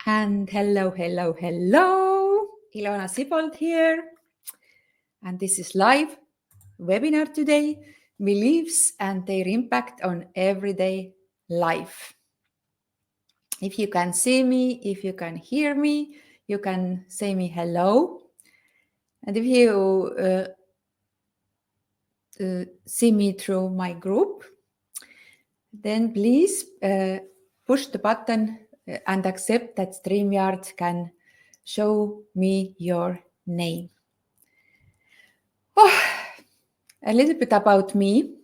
And hello. Ilona Sibold here. And this is live webinar today, beliefs and their impact on everyday life. If you can see me, if you can hear me, you can say me hello. And if you see me through my group, then please push the button and accept that StreamYard can show me your name. A little bit about me.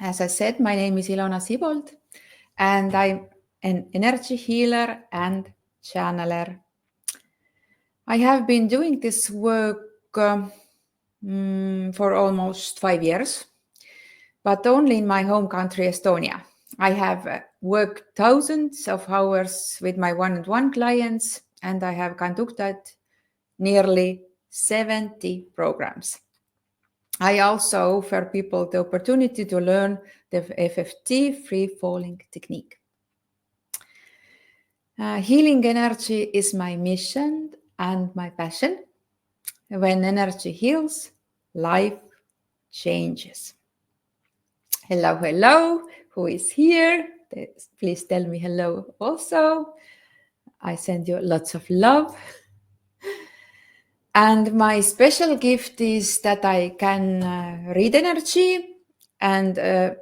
As I said, my name is Ilona Sibold, and I'm an energy healer and channeler. I have been doing this work for almost 5 years, but only in my home country, Estonia. I have worked thousands of hours with my one-on-one clients, and I have conducted nearly 70 programs. I also offer people the opportunity to learn the FFT free-falling technique. Healing energy is my mission and my passion. When energy heals, life changes. Hello, who is here? Please tell me hello also. I send you lots of love. And my special gift is that I can read energy, and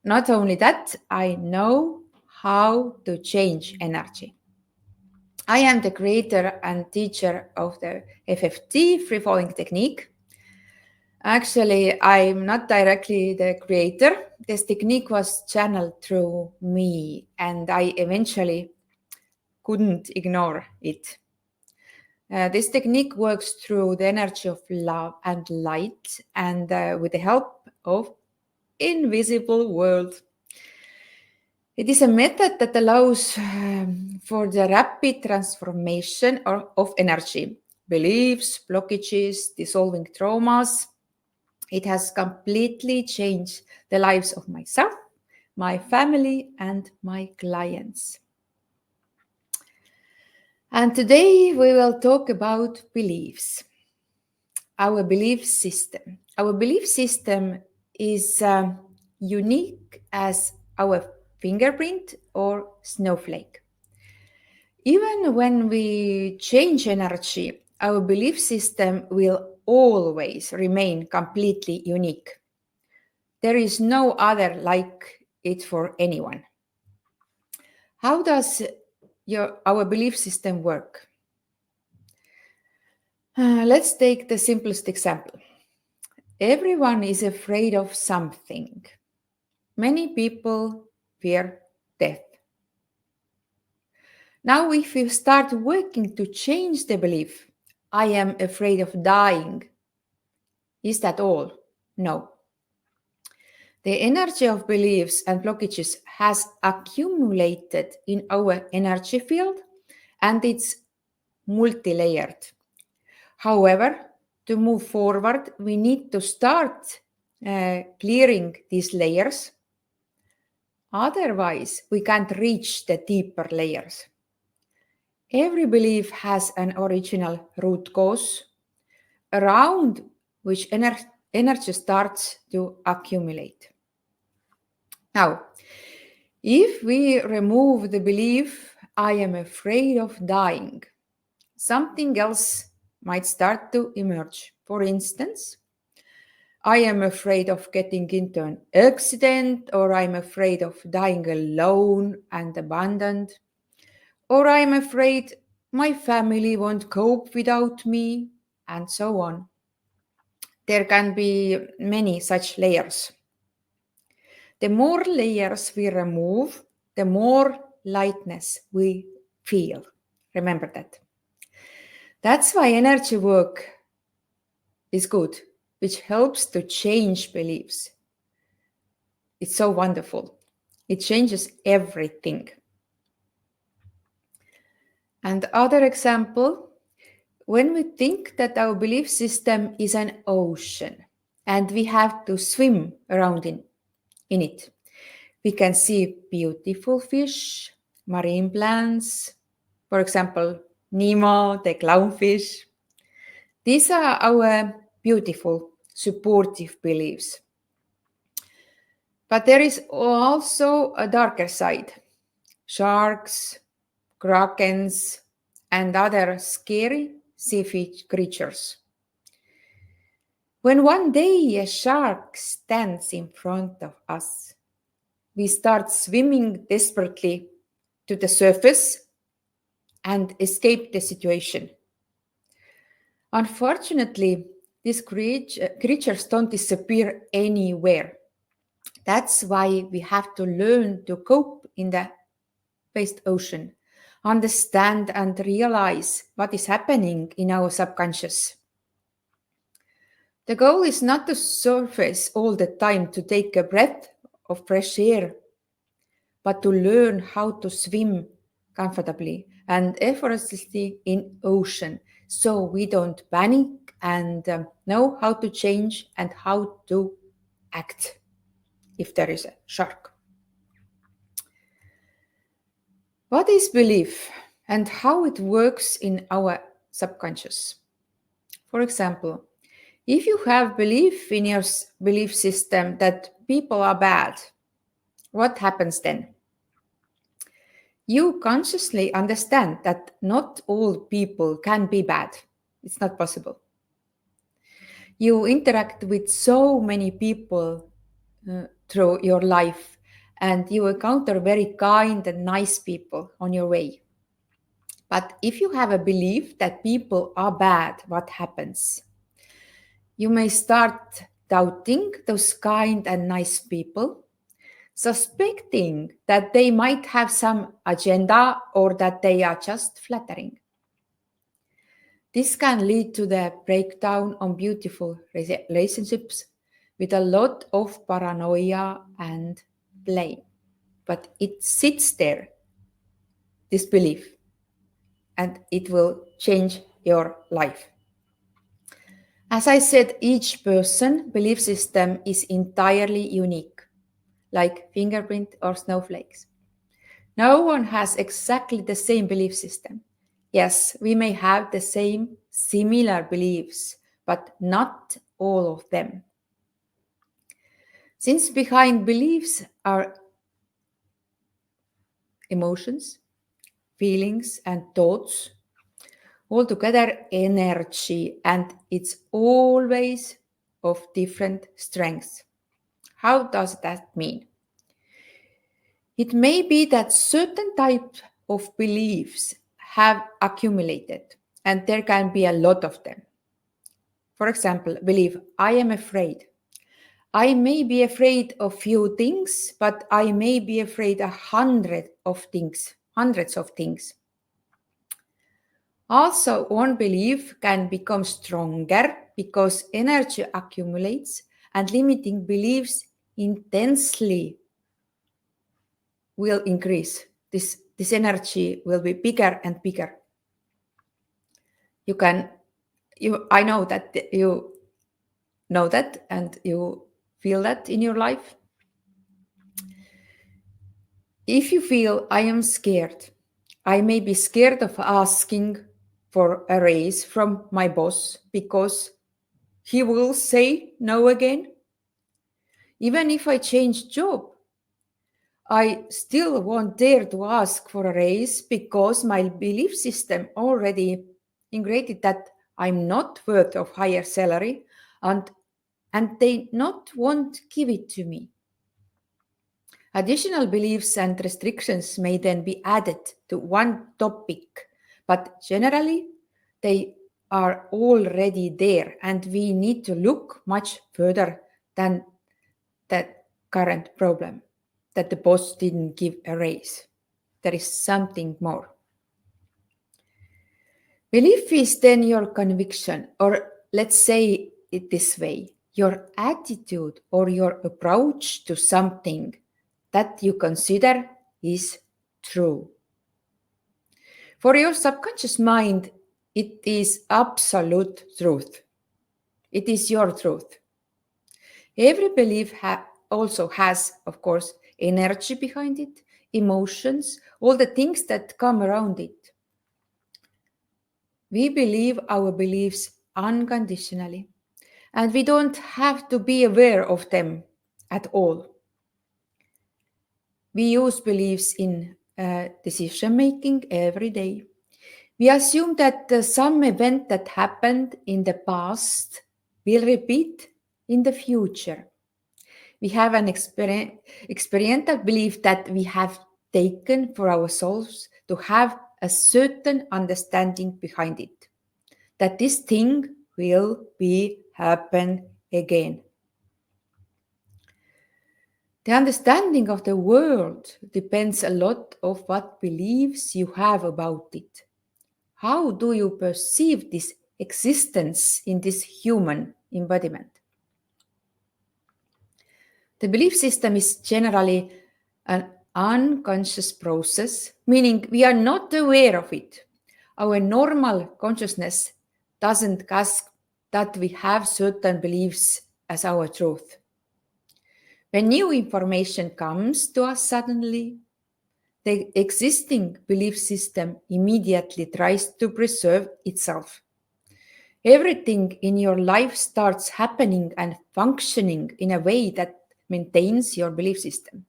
not only that, I know how to change energy. I am the creator and teacher of the FFT free-falling technique. Actually, I'm not directly the creator. This technique was channeled through me, and I eventually couldn't ignore it. This technique works through the energy of love and light, and with the help of invisible world. It is a method that allows for the rapid transformation of energy, beliefs, blockages, dissolving traumas. It has completely changed the lives of myself, my family, and my clients. And today we will talk about beliefs, our belief system. Our belief system is unique as our fingerprint or snowflake. Even when we change energy, our belief system will always remain completely unique. There is no other like it for anyone. How does our belief system work? Let's take the simplest example. Everyone is afraid of something. Many people fear death. Now, if you start working to change the belief, I am afraid of dying, is that all? No. The energy of beliefs and blockages has accumulated in our energy field, and it's multi-layered. However, to move forward, we need to start clearing these layers. Otherwise, we can't reach the deeper layers. Every belief has an original root cause around which energy starts to accumulate. Now, if we remove the belief, I am afraid of dying, something else might start to emerge. For instance, I am afraid of getting into an accident, or I'm afraid of dying alone and abandoned, or I'm afraid my family won't cope without me, and so on. There can be many such layers. The more layers we remove, the more lightness we feel. Remember that. That's why energy work is good, which helps to change beliefs. It's so wonderful. It changes everything. And other example, when we think that our belief system is an ocean and we have to swim around in it, we can see beautiful fish, marine plants, For example, Nemo, the clownfish. These are our beautiful, supportive beliefs. But there is also a darker side. Sharks, krakens, and other scary sea creatures. When one day a shark stands in front of us, we start swimming desperately to the surface and escape the situation. Unfortunately, these creatures don't disappear anywhere. That's why we have to learn to cope in the vast ocean, understand and realize what is happening in our subconscious. The goal is not to surface all the time to take a breath of fresh air, but to learn how to swim comfortably and effortlessly in ocean so we don't panic and know how to change and how to act if there is a shark. What is belief and how it works in our subconscious? For example, if you have belief in your belief system that people are bad, what happens then? You consciously understand that not all people can be bad. It's not possible. You interact with so many people through your life, and you encounter very kind and nice people on your way. But if you have a belief that people are bad, what happens? You may start doubting those kind and nice people, suspecting that they might have some agenda or that they are just flattering. This can lead to the breakdown on beautiful relationships with a lot of paranoia and blame. But it sits there, this belief, and it will change your life. As I said, each person belief system is entirely unique, like fingerprint or snowflakes. No one has exactly the same belief system. Yes, we may have the same similar beliefs, but not all of them. Since behind beliefs are emotions, feelings, and thoughts, altogether energy, and it's always of different strengths. How does that mean? It may be that certain types of beliefs have accumulated, and there can be a lot of them. For example, belief, I am afraid. I may be afraid of few things, but I may be afraid hundreds of things. Also, one belief can become stronger because energy accumulates, and limiting beliefs intensely will increase. This energy will be bigger and bigger. I know that you know that and you feel that in your life. If you feel I am scared, I may be scared of asking for a raise from my boss because he will say no again. Even if I change job, I still won't dare to ask for a raise because my belief system already integrated that I'm not worth of higher salary and they not won't give it to me. Additional beliefs and restrictions may then be added to one topic, but generally they are already there and we need to look much further than the current problem that the boss didn't give a raise. There is something more. Belief is then your conviction, or let's say it this way, your attitude or your approach to something that you consider is true. For your subconscious mind, it is absolute truth. It is your truth. Every belief also has, of course, energy behind it, emotions, all the things that come around it. We believe our beliefs unconditionally, and we don't have to be aware of them at all. We use beliefs in decision making every day. We assume that some event that happened in the past will repeat in the future. We have an experiential belief that we have taken for ourselves to have a certain understanding behind it, that this thing will be happen again. The understanding of the world depends a lot of what beliefs you have about it. How do you perceive this existence in this human embodiment? The belief system is generally an unconscious process, meaning we are not aware of it. Our normal consciousness doesn't grasp that we have certain beliefs as our truth. When new information comes to us suddenly, the existing belief system immediately tries to preserve itself. Everything in your life starts happening and functioning in a way that maintains your belief system.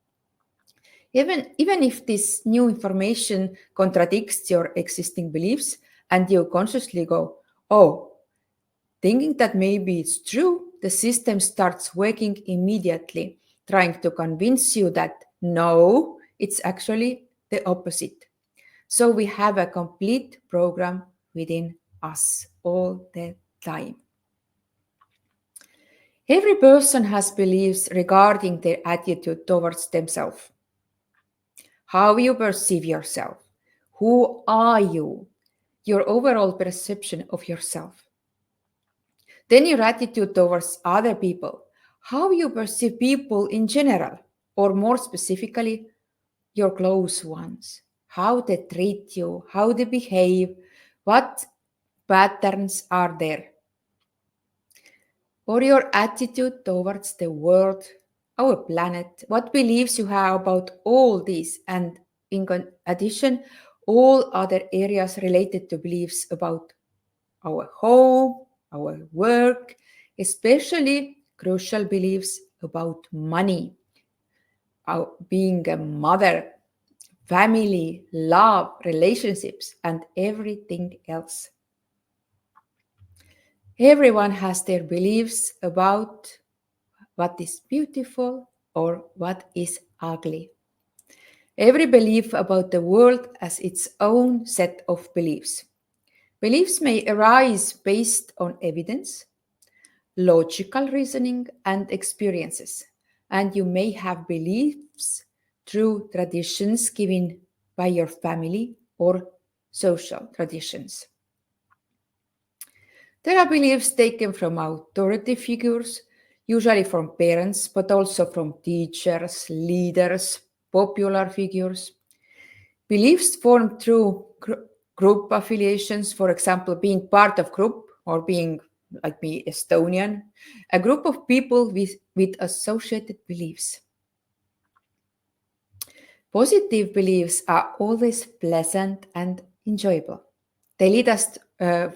Even if this new information contradicts your existing beliefs and you consciously go, oh, thinking that maybe it's true, the system starts working immediately, trying to convince you that no, it's actually the opposite. So we have a complete program within us all the time. Every person has beliefs regarding their attitude towards themselves. How you perceive yourself. Who are you? Your overall perception of yourself. Then your attitude towards other people. How you perceive people in general, or more specifically, your close ones. How they treat you, how they behave, what patterns are there. Or your attitude towards the world, our planet, what beliefs you have about all these, and in addition, all other areas related to beliefs about our home, our work, especially crucial beliefs about money, being a mother, family, love, relationships, and everything else. Everyone has their beliefs about what is beautiful or what is ugly. Every belief about the world has its own set of beliefs. Beliefs may arise based on evidence, logical reasoning, and experiences, and you may have beliefs through traditions given by your family or social traditions. There are beliefs taken from authority figures, usually from parents, but also from teachers, leaders, popular figures. Beliefs formed through group affiliations, for example, being part of group or being, like me, Estonian, a group of people with associated beliefs. Positive beliefs are always pleasant and enjoyable. They lead us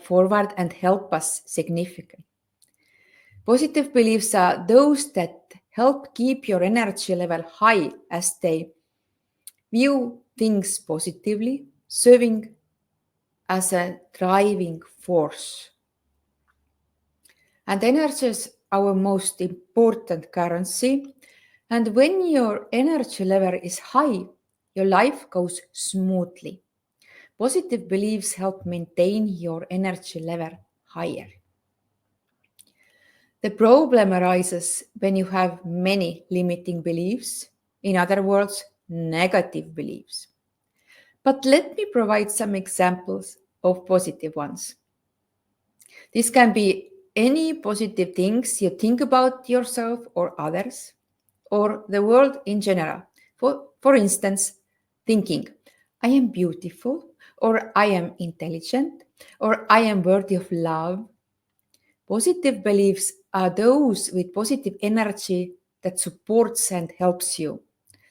forward and help us significantly. Positive beliefs are those that help keep your energy level high as they view things positively, serving as a driving force. And energy is our most important currency. And when your energy level is high, your life goes smoothly. Positive beliefs help maintain your energy level higher. The problem arises when you have many limiting beliefs, in other words, negative beliefs. But let me provide some examples of positive ones. This can be any positive things you think about yourself or others, or the world in general. For instance, thinking, I am beautiful, or I am intelligent, or I am worthy of love. Positive beliefs are those with positive energy that supports and helps you.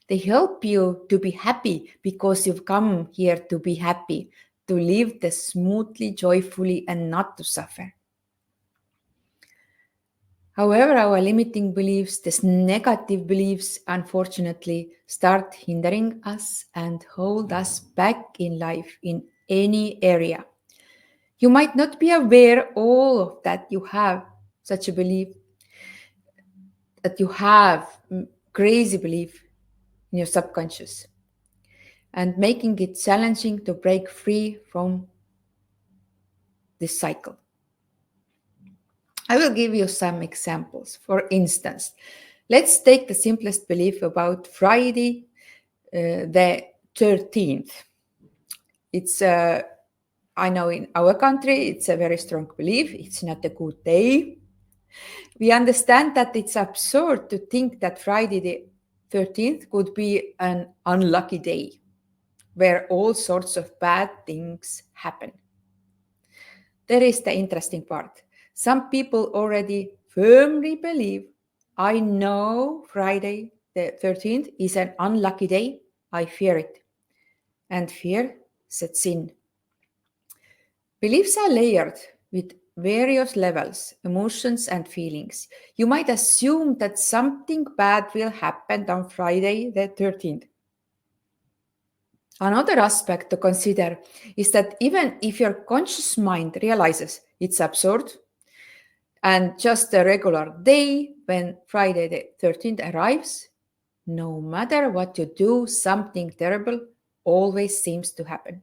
They help you to be happy because you've come here to be happy. to live this smoothly, joyfully, and not to suffer. However, our limiting beliefs, these negative beliefs, unfortunately, start hindering us and hold us back in life in any area. You might not be aware all of that you have such a belief, that you have crazy belief in your subconscious, and making it challenging to break free from this cycle. I will give you some examples. For instance, let's take the simplest belief about Friday, the 13th. It's I know in our country, it's a very strong belief. It's not a good day. We understand that it's absurd to think that Friday the 13th could be an unlucky day where all sorts of bad things happen. There is the interesting part. Some people already firmly believe, I know Friday the 13th is an unlucky day. I fear it. And fear sets in. Beliefs are layered with various levels, emotions, and feelings. You might assume that something bad will happen on Friday the 13th. Another aspect to consider is that even if your conscious mind realizes it's absurd and just a regular day, when Friday the 13th arrives, no matter what you do, something terrible always seems to happen.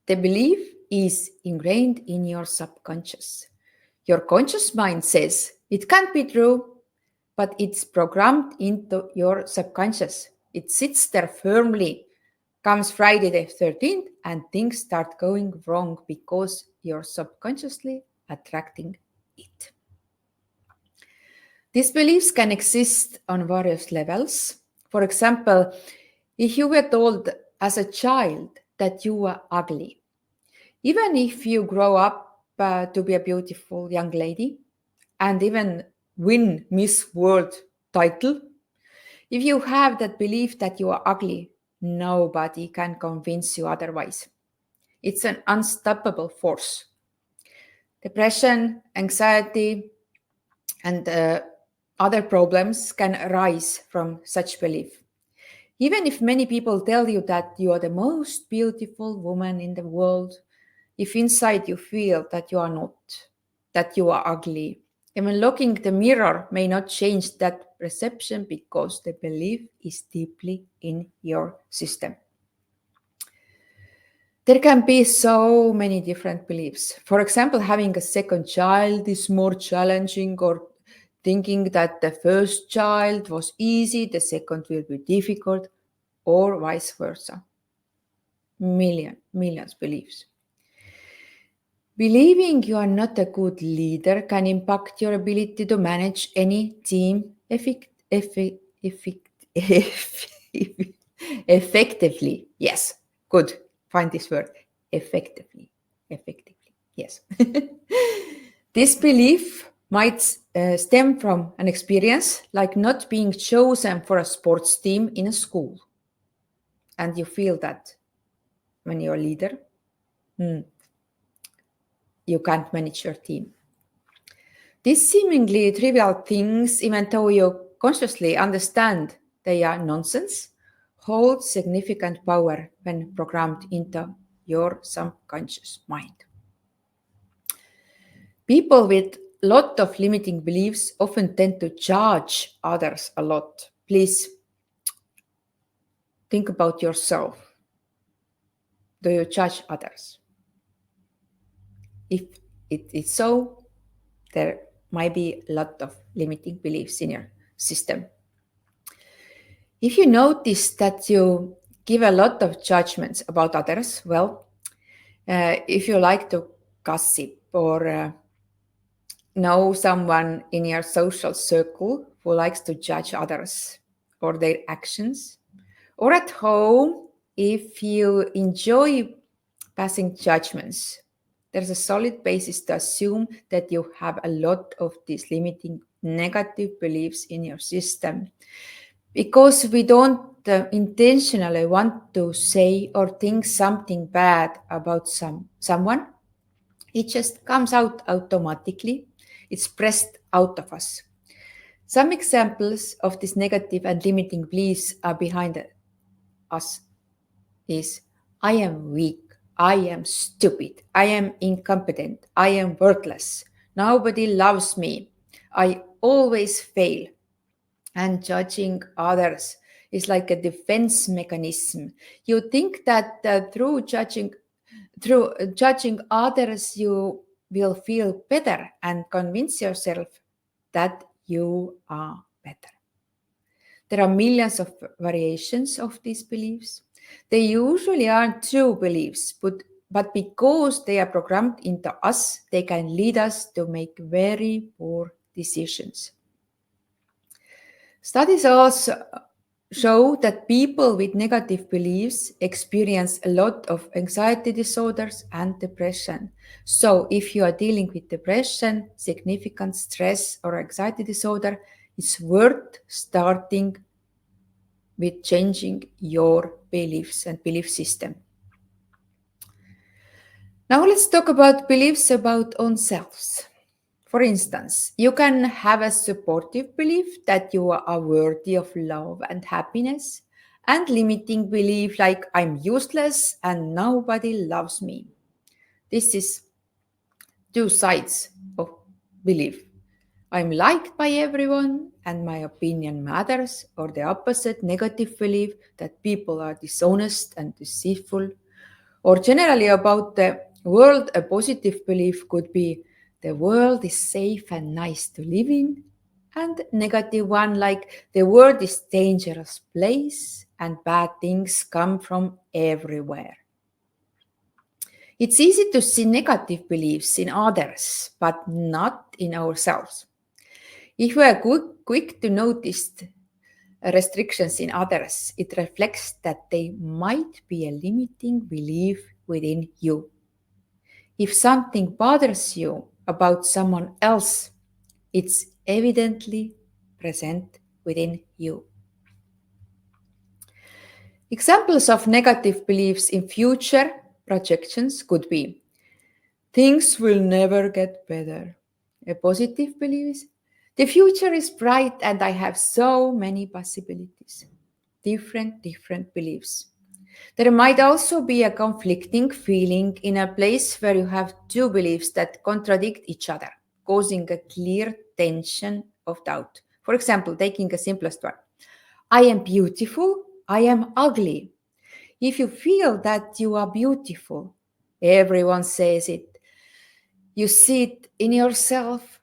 The belief is ingrained in your subconscious. Your conscious mind says it can't be true, but it's programmed into your subconscious. It sits there firmly. Comes Friday the 13th and things start going wrong because you're subconsciously attracting it. These beliefs can exist on various levels. For example, if you were told as a child that you were ugly, even if you grow up to be a beautiful young lady and even win Miss World title, if you have that belief that you are ugly, nobody can convince you otherwise. It's an unstoppable force. Depression, anxiety, and other problems can arise from such belief. Even if many people tell you that you are the most beautiful woman in the world, if inside you feel that you are not, that you are ugly, even looking at the mirror may not change that perception because the belief is deeply in your system. There can be so many different beliefs. For example, having a second child is more challenging, or thinking that the first child was easy, the second will be difficult, or vice versa. Millions beliefs. Believing you are not a good leader can impact your ability to manage any team effectively. Yes, good. Find this word. Effectively. Yes. This belief might stem from an experience like not being chosen for a sports team in a school. And you feel that when you're a leader, you can't manage your team. These seemingly trivial things, even though you consciously understand they are nonsense, hold significant power when programmed into your subconscious mind. People with a lot of limiting beliefs often tend to judge others a lot. Please think about yourself. Do you judge others? If it is so, there might be a lot of limiting beliefs in your system. If you notice that you give a lot of judgments about others, well, if you like to gossip or know someone in your social circle who likes to judge others or their actions, or at home, if you enjoy passing judgments, there's a solid basis to assume that you have a lot of these limiting negative beliefs in your system. Because we don't intentionally want to say or think something bad about someone. It just comes out automatically. It's pressed out of us. Some examples of these negative and limiting beliefs are behind us is I am weak, I am stupid, I am incompetent, I am worthless, nobody loves me, I always fail. And judging others is like a defense mechanism. You think that through judging others you will feel better and convince yourself that you are better. There are millions of variations of these beliefs. They usually aren't true beliefs, but because they are programmed into us, they can lead us to make very poor decisions. Studies also show that people with negative beliefs experience a lot of anxiety disorders and depression. So if you are dealing with depression, significant stress, or anxiety disorder, it's worth starting with changing your beliefs and belief system. Now let's talk about beliefs about ourselves. For instance, you can have a supportive belief that you are worthy of love and happiness, and limiting belief like I'm useless and nobody loves me. This is two sides of belief. I'm liked by everyone and my opinion matters, or the opposite, negative belief that people are dishonest and deceitful. Or generally about the world, a positive belief could be the world is safe and nice to live in, and negative one like the world is dangerous place and bad things come from everywhere. It's easy to see negative beliefs in others, but not in ourselves. If we are quick to notice restrictions in others, it reflects that they might be a limiting belief within you. If something bothers you about someone else, it's evidently present within you. Examples of negative beliefs in future projections could be things will never get better. A positive belief is the future is bright and I have so many possibilities. Different beliefs. There might also be a conflicting feeling in a place where you have two beliefs that contradict each other, causing a clear tension of doubt. For example, taking a simplest one. I am beautiful, I am ugly. If you feel that you are beautiful, everyone says it. You see it in yourself,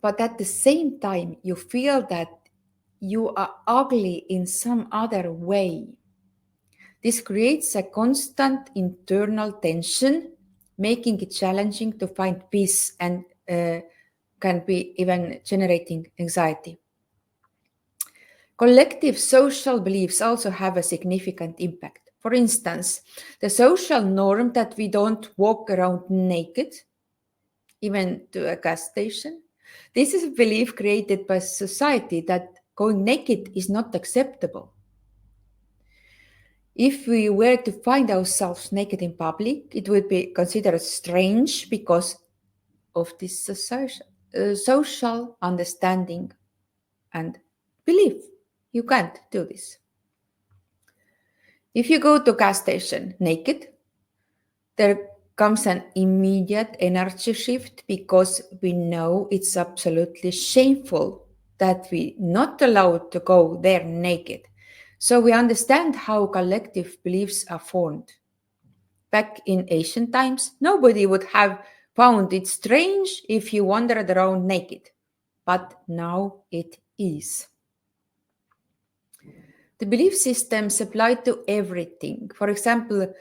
but at the same time, you feel that you are ugly in some other way. This creates a constant internal tension, making it challenging to find peace and can be even generating anxiety. Collective social beliefs also have a significant impact. For instance, the social norm that we don't walk around naked, even to a gas station. This is a belief created by society that going naked is not acceptable. If we were to find ourselves naked in public, it would be considered strange because of this social understanding and belief. You can't do this. If you go to gas station naked, there comes an immediate energy shift because we know it's absolutely shameful that we're not allowed to go there naked. So we understand how collective beliefs are formed. Back in ancient times, nobody would have found it strange if you wandered around naked, but now it is. The belief systems apply to everything. For example,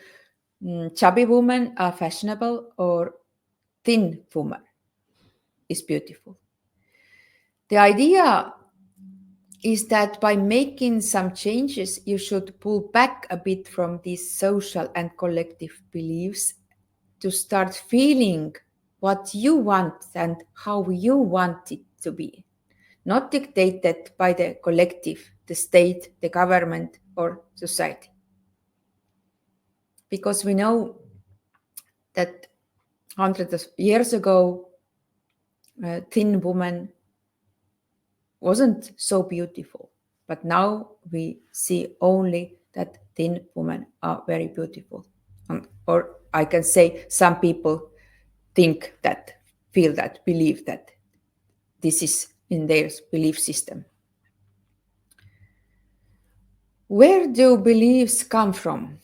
chubby women are fashionable or thin woman is beautiful. The idea is that by making some changes, you should pull back a bit from these social and collective beliefs to start feeling what you want and how you want it to be, not dictated by the collective the state, the government, or society. Because we know that hundreds of years ago, a thin woman wasn't so beautiful. But now we see only that thin women are very beautiful. Or I can say some people think that, feel that, believe that this is in their belief system. Where do beliefs come from?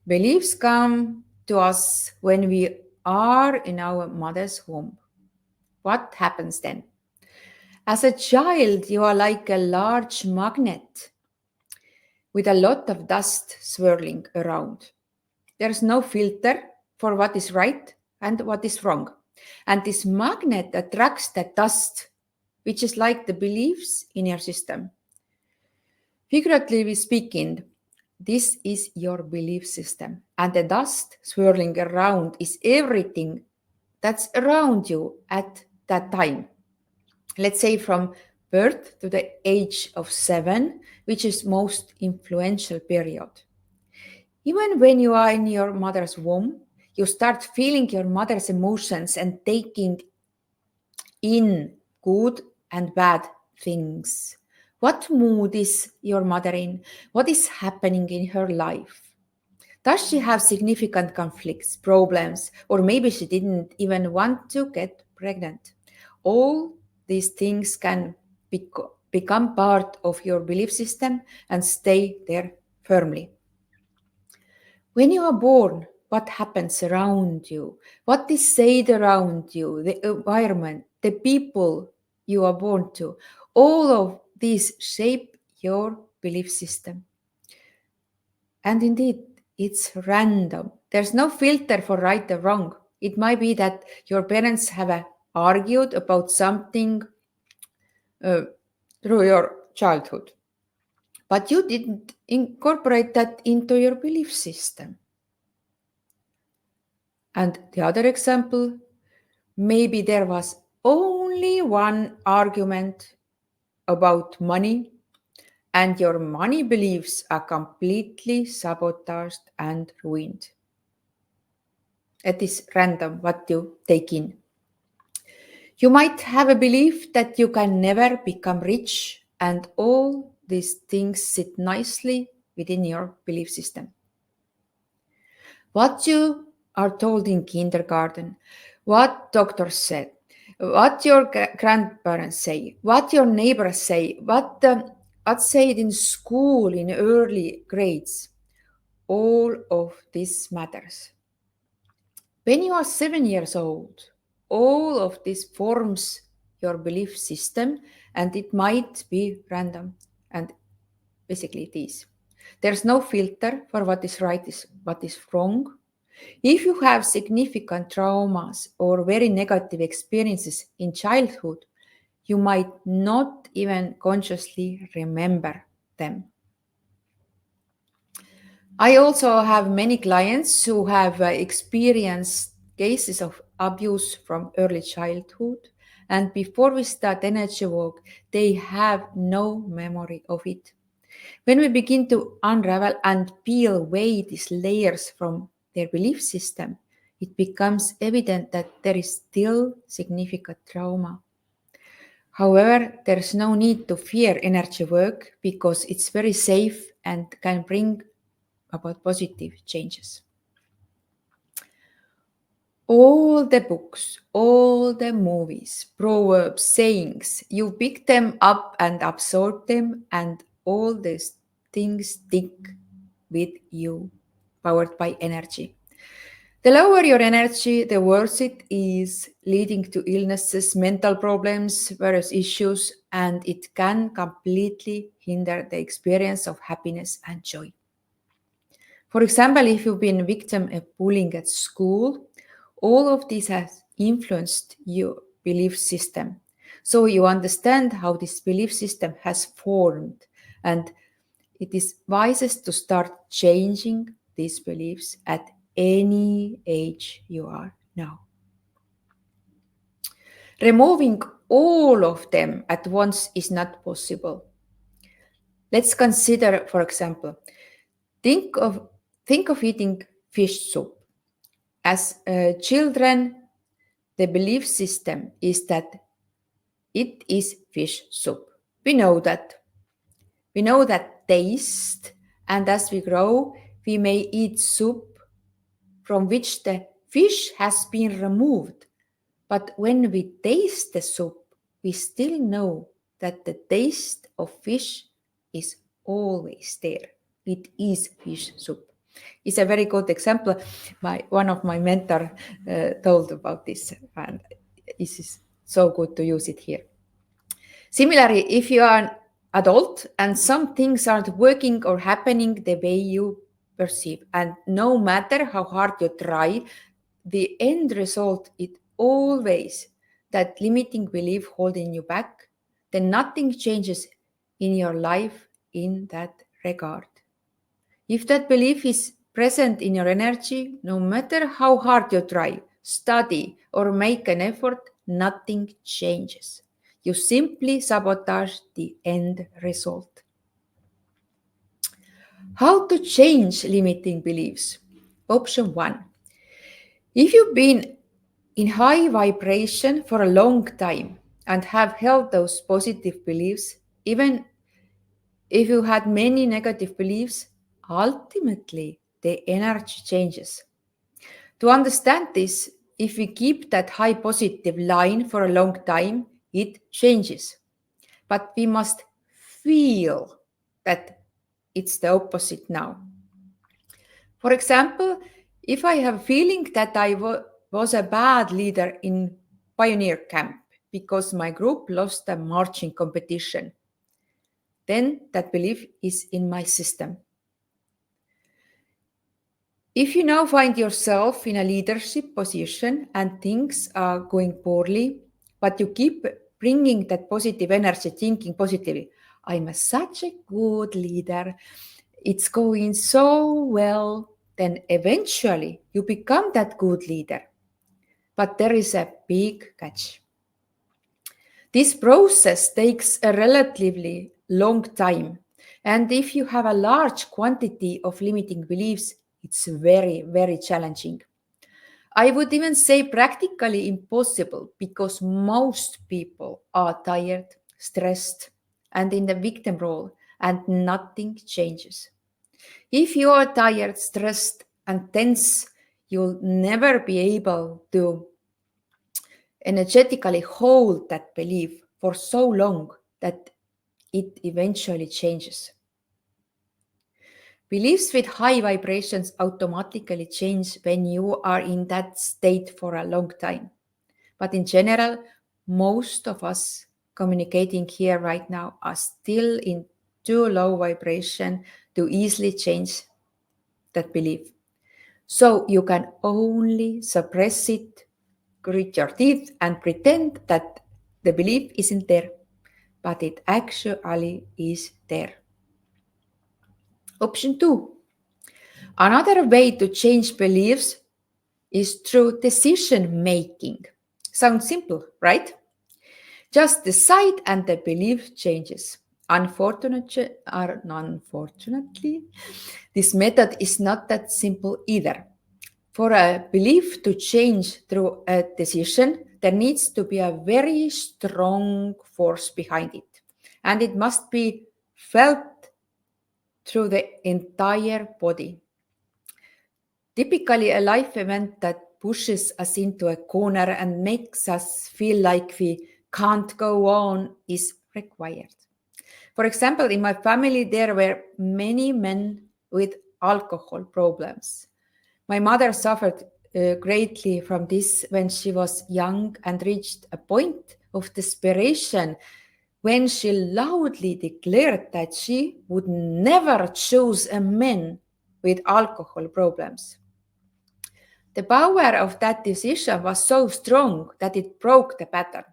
Beliefs come to us when we are in our mother's womb. What happens then? As a child, you are like a large magnet with a lot of dust swirling around. There's no filter for what is right and what is wrong. And this magnet attracts the dust, which is like the beliefs in your system. Figuratively speaking, this is your belief system. And the dust swirling around is everything that's around you at that time. Let's say from birth to the age of 7, which is most influential period. Even when you are in your mother's womb, you start feeling your mother's emotions and taking in good and bad things. What mood is your mother in? What is happening in her life? Does she have significant conflicts, problems, or maybe she didn't even want to get pregnant? All these things can become part of your belief system and stay there firmly. When you are born, what happens around you? What is said around you? The environment, the people you are born to, all of these shape your belief system. And indeed, it's random. There's no filter for right or wrong. It might be that your parents have argued about something through your childhood, but you didn't incorporate that into your belief system. And the other example, maybe there was only one argument about money, and your money beliefs are completely sabotaged and ruined. It is random what you take in. You might have a belief that you can never become rich, and all these things sit nicely within your belief system. What you are told in kindergarten, what doctors said, what your grandparents say, what your neighbors say, what said in school in early grades, all of this matters. When you are 7 years old, all of this forms your belief system, and it might be random, and basically it is. There's no filter for what is right, what is wrong. If you have significant traumas or very negative experiences in childhood, you might not even consciously remember them. I also have many clients who have experienced cases of abuse from early childhood, and before we start energy work, they have no memory of it. When we begin to unravel and peel away these layers from their belief system, it becomes evident that there is still significant trauma. However, there's no need to fear energy work because it's very safe and can bring about positive changes. All the books, all the movies, proverbs, sayings, you pick them up and absorb them, and all these things stick with you, powered by energy. The lower your energy, the worse it is, leading to illnesses, mental problems, various issues, and it can completely hinder the experience of happiness and joy. For example, if you've been a victim of bullying at school, all of this has influenced your belief system. So you understand how this belief system has formed, and it is wisest to start changing these beliefs at any age you are now. Removing all of them at once is not possible. Let's consider, for example, think of eating fish soup. As children, the belief system is that it is fish soup. We know that. We know that taste, and as we grow, we may eat soup from which the fish has been removed. But when we taste the soup, we still know that the taste of fish is always there. It is fish soup. It's a very good example. One of my mentor told about this, and it is so good to use it here. Similarly, if you are an adult and some things aren't working or happening the way you perceive, and no matter how hard you try, the end result is always that limiting belief holding you back, then nothing changes in your life in that regard. If that belief is present in your energy, no matter how hard you try, study, or make an effort, nothing changes. You simply sabotage the end result. How to change limiting beliefs? Option 1. If you've been in high vibration for a long time and have held those positive beliefs, even if you had many negative beliefs, ultimately the energy changes. To understand this, if we keep that high positive line for a long time, it changes. But we must feel that it's the opposite now. For example, if I have a feeling that I was a bad leader in pioneer camp because my group lost a marching competition, then that belief is in my system. If you now find yourself in a leadership position and things are going poorly, but you keep bringing that positive energy, thinking positively, I'm such a good leader, it's going so well, then eventually you become that good leader. But there is a big catch. This process takes a relatively long time. And if you have a large quantity of limiting beliefs, it's very, very challenging. I would even say practically impossible because most people are tired, stressed, and in the victim role, and nothing changes. If you are tired, stressed, and tense, you'll never be able to energetically hold that belief for so long that it eventually changes. Beliefs with high vibrations automatically change when you are in that state for a long time. But in general, most of us communicating here right now are still in too low vibration to easily change that belief. So you can only suppress it, grit your teeth, and pretend that the belief isn't there, but it actually is there. Option 2. Another way to change beliefs is through decision making. Sounds simple, right? Just decide and the belief changes. Unfortunately, this method is not that simple either. For a belief to change through a decision, there needs to be a very strong force behind it. And it must be felt through the entire body. Typically, a life event that pushes us into a corner and makes us feel like we can't go on is required. For example, in my family, there were many men with alcohol problems. My mother suffered greatly from this when she was young and reached a point of desperation when she loudly declared that she would never choose a man with alcohol problems. The power of that decision was so strong that it broke the pattern,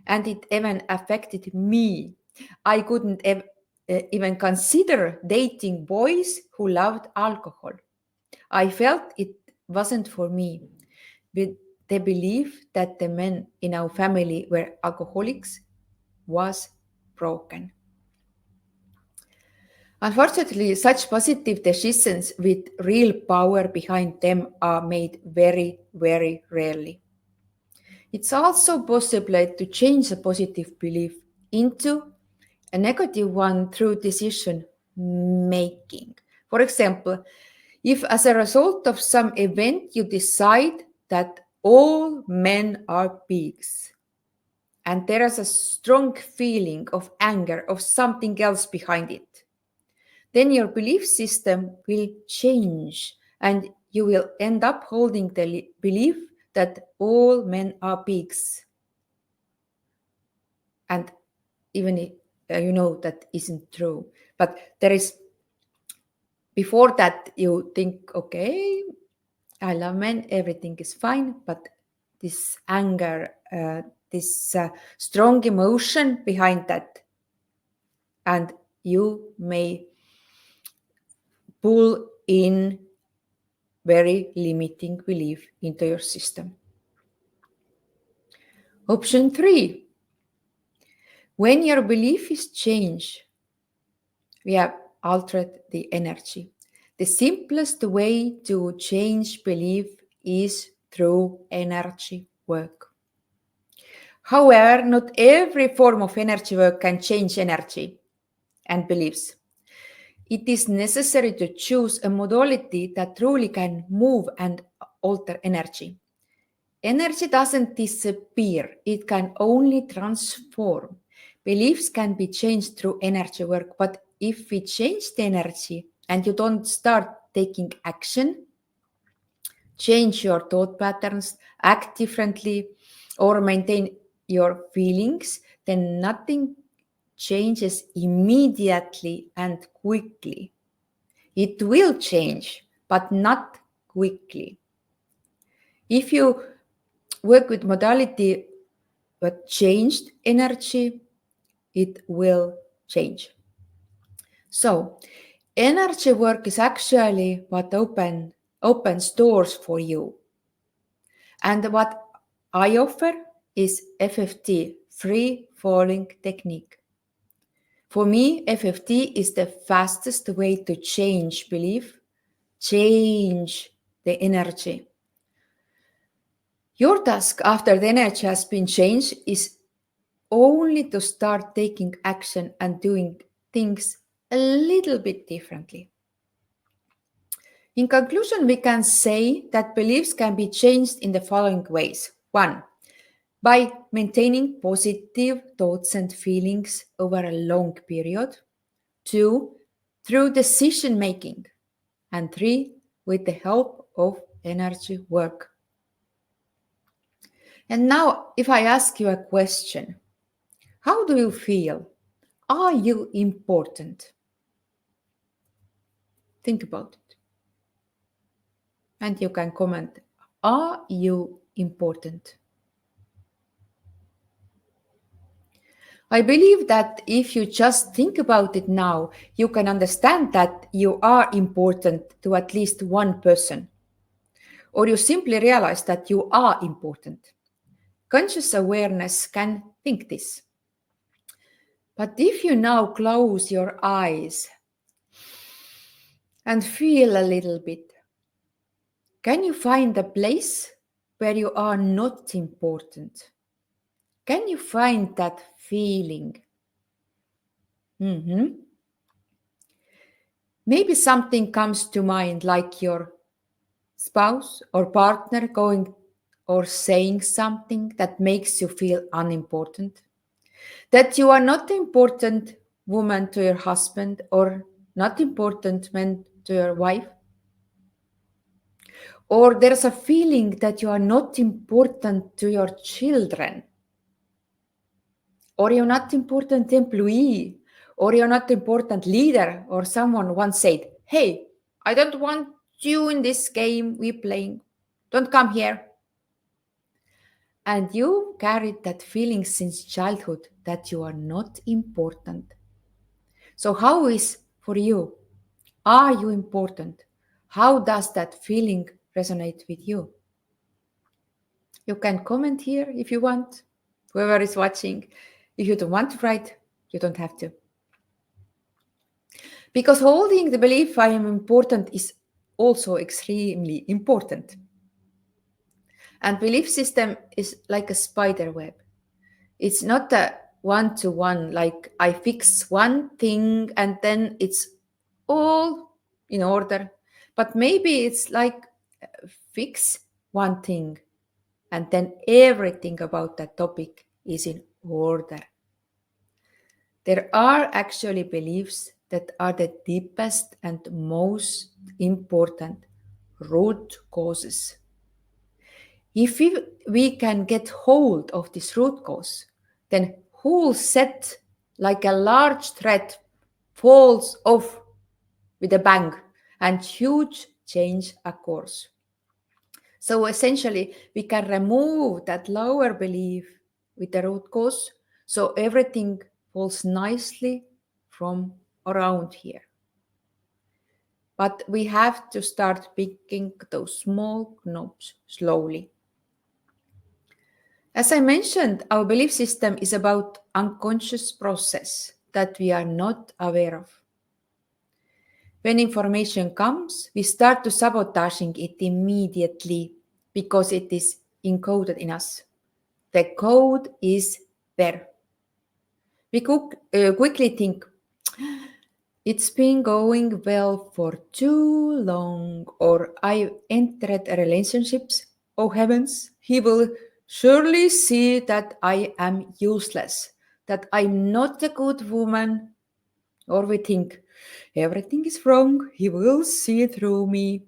and it even affected me. I couldn't even consider dating boys who loved alcohol. I felt it wasn't for me. But the belief that the men in our family were alcoholics was broken. Unfortunately, such positive decisions with real power behind them are made very, very rarely. It's also possible to change a positive belief into a negative one through decision making. For example, if as a result of some event you decide that all men are pigs, and there is a strong feeling of anger of something else behind it, then your belief system will change and you will end up holding the belief that all men are pigs. And even if you know that isn't true, but there is, before that you think, okay, I love men, everything is fine, but this anger, this strong emotion behind that, and you may pull in very limiting belief into your system. Option 3, when your belief is changed, we have altered the energy. The simplest way to change belief is through energy work. However, not every form of energy work can change energy and beliefs. It is necessary to choose a modality that truly can move and alter energy. Energy doesn't disappear, it can only transform. Beliefs can be changed through energy work, but if we change the energy and you don't start taking action, change your thought patterns, act differently, or maintain your feelings, then nothing changes immediately and quickly. It will change, but not quickly. If you work with modality but changed energy, it will change. So energy work is actually what opens doors for you. And what I offer is FFT, free falling technique. For me, FFT is the fastest way to change belief, change the energy. Your task after the energy has been changed is only to start taking action and doing things a little bit differently. In conclusion, we can say that beliefs can be changed in the following ways. 1, by maintaining positive thoughts and feelings over a long period. 2, through decision making. And 3, with the help of energy work. And now, if I ask you a question, how do you feel? Are you important? Think about it. And you can comment, are you important? I believe that if you just think about it now, you can understand that you are important to at least one person. Or you simply realize that you are important. Conscious awareness can think this. But if you now close your eyes and feel a little bit, can you find a place where you are not important? Can you find that feeling? Maybe something comes to mind, like your spouse or partner going or saying something that makes you feel unimportant. That you are not important woman to your husband or not important man to your wife. Or there's a feeling that you are not important to your children. Or you're not important employee. Or you're not important leader. Or someone once said, hey, I don't want you in this game we're playing. Don't come here. And you carried that feeling since childhood that you are not important. So how is for you? Are you important? How does that feeling resonate with you? You can comment here if you want, whoever is watching. If you don't want to write, you don't have to. Because holding the belief I am important is also extremely important. And belief system is like a spider web. It's not a one-to-one, like I fix one thing and then it's all in order. But maybe it's like fix one thing and then everything about that topic is in order. There are actually beliefs that are the deepest and most important root causes. If we can get hold of this root cause, then whole set like a large thread falls off with a bang and huge change occurs. So essentially, we can remove that lower belief with the root cause, so everything falls nicely from around here. But we have to start picking those small knobs slowly. As I mentioned, our belief system is about unconscious process that we are not aware of. When information comes, we start to sabotaging it immediately because it is encoded in us. The code is there. We quickly think, it's been going well for too long, or I entered relationships. Oh heavens, he will surely see that I am useless, that I'm not a good woman. Or we think, everything is wrong, he will see through me.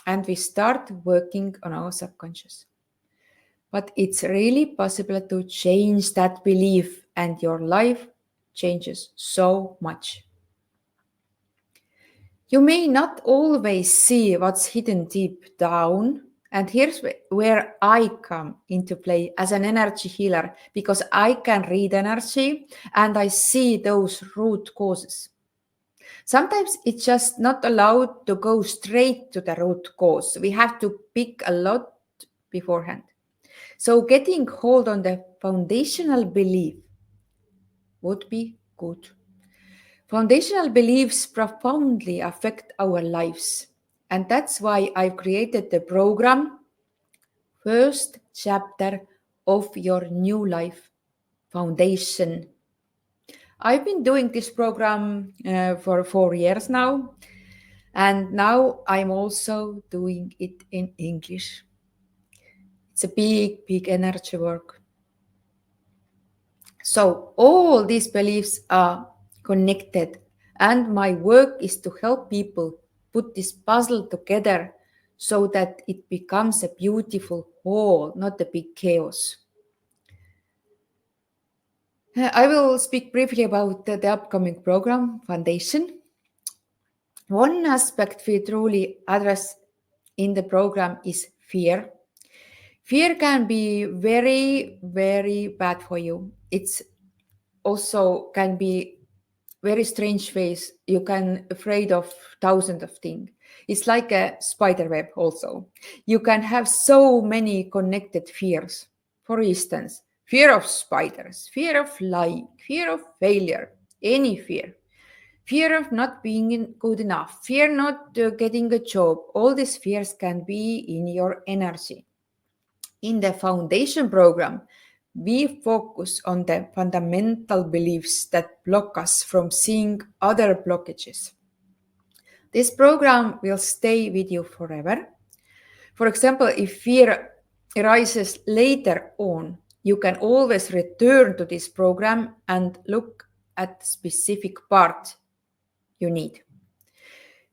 And we start working on our subconscious. But it's really possible to change that belief, and your life changes so much. You may not always see what's hidden deep down. And here's where I come into play as an energy healer, because I can read energy and I see those root causes. Sometimes it's just not allowed to go straight to the root cause. We have to pick a lot beforehand. So getting hold on the foundational belief would be good. Foundational beliefs profoundly affect our lives. And that's why I've created the program, First Chapter of Your New Life Foundation. I've been doing this program for 4 years now. And now I'm also doing it in English. It's a big, big energy work. So all these beliefs are connected, and my work is to help people put this puzzle together so that it becomes a beautiful whole, not a big chaos. I will speak briefly about the upcoming program, Foundation. One aspect we truly address in the program is fear. Fear can be very, very bad for you. It's also can be very strange phase. You can afraid of thousands of things. It's like a spider web also. You can have so many connected fears. For instance, fear of spiders, fear of lying, fear of failure, any fear. Fear of not being good enough, fear not getting a job. All these fears can be in your energy. In the foundation program, we focus on the fundamental beliefs that block us from seeing other blockages. This program will stay with you forever. For example, if fear arises later on, you can always return to this program and look at the specific part you need.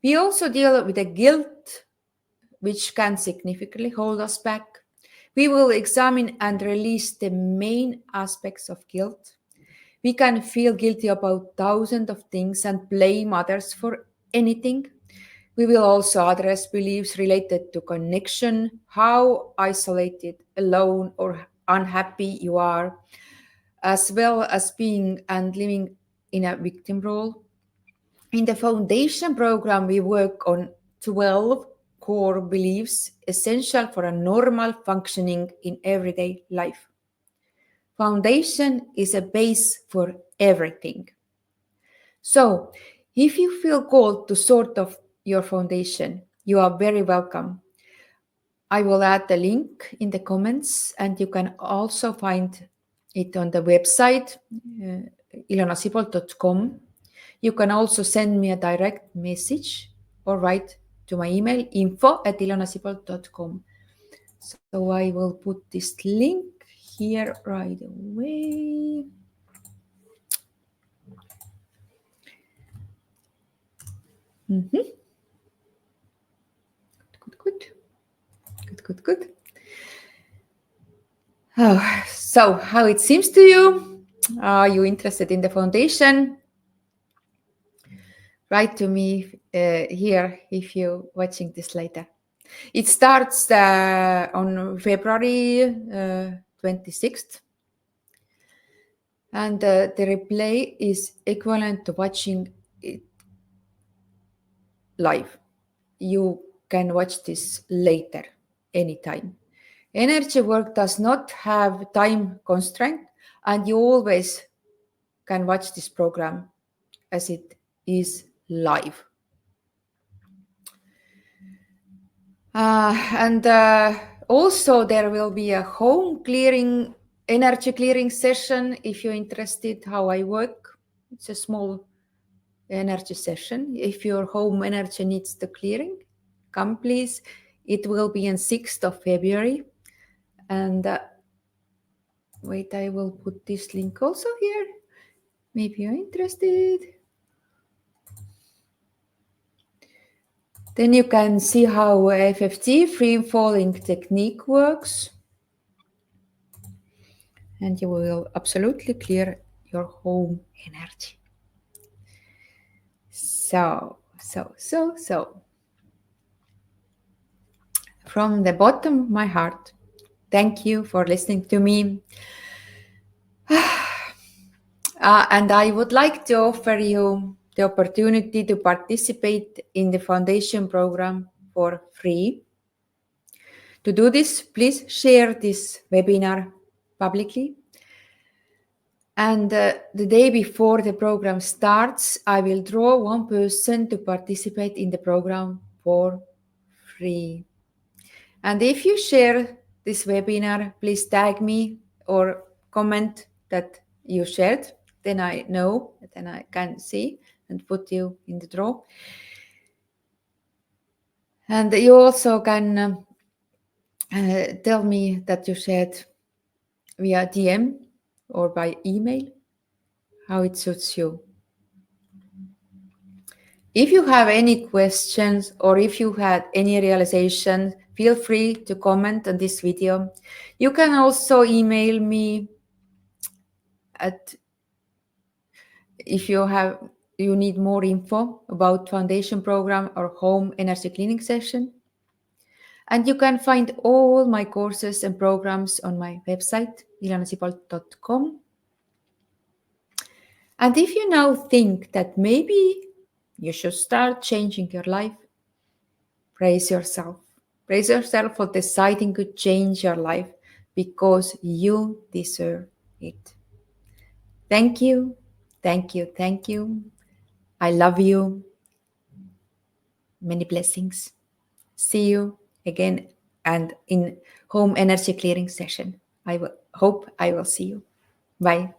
We also deal with the guilt, which can significantly hold us back. We will examine and release the main aspects of guilt. We can feel guilty about thousands of things and blame others for anything. We will also address beliefs related to connection, how isolated, alone, or unhappy you are, as well as being and living in a victim role. In the foundation program, we work on 12 core beliefs essential for a normal functioning in everyday life. Foundation is a base for everything. So, If you feel called to sort of your foundation, you are very welcome. I will add the link in the comments, and you can also find it on the website, ilonasibolt.com. You can also send me a direct message or write to my email info@ilonasibolt.com. So I will put this link here right away. Good. Oh, so how it seems to you? Are you interested in the foundation? Write to me here if you're watching this later. It starts on February 26th. And the replay is equivalent to watching it live. You can watch this later, anytime. Energy work does not have time constraint, and you always can watch this program as it is live. And also there will be a home clearing, energy clearing session if you're interested how I work. It's a small energy session. If your home energy needs the clearing, come please. It will be on 6th of February. And wait, I will put this link also here. Maybe you're interested. Then you can see how FFT, free falling technique, works. And you will absolutely clear your home energy. So. From the bottom of my heart, thank you for listening to me. And I would like to offer you the opportunity to participate in the foundation program for free. To do this, please share this webinar publicly. And the day before the program starts, I will draw one person to participate in the program for free. And if you share this webinar, please tag me or comment that you shared. Then I know, then I can see and put you in the draw. And you also can tell me that you shared via DM or by email, how it suits you. If you have any questions or if you had any realization, feel free to comment on this video. You can also email me if you need more info about foundation program or home energy cleaning session. And you can find all my courses and programs on my website, ilonasibolt.com. And if you now think that maybe you should start changing your life, praise yourself. Praise yourself for deciding to change your life because you deserve it. Thank you. I love you. Many blessings. See you again and in home energy clearing session. I hope I will see you. Bye.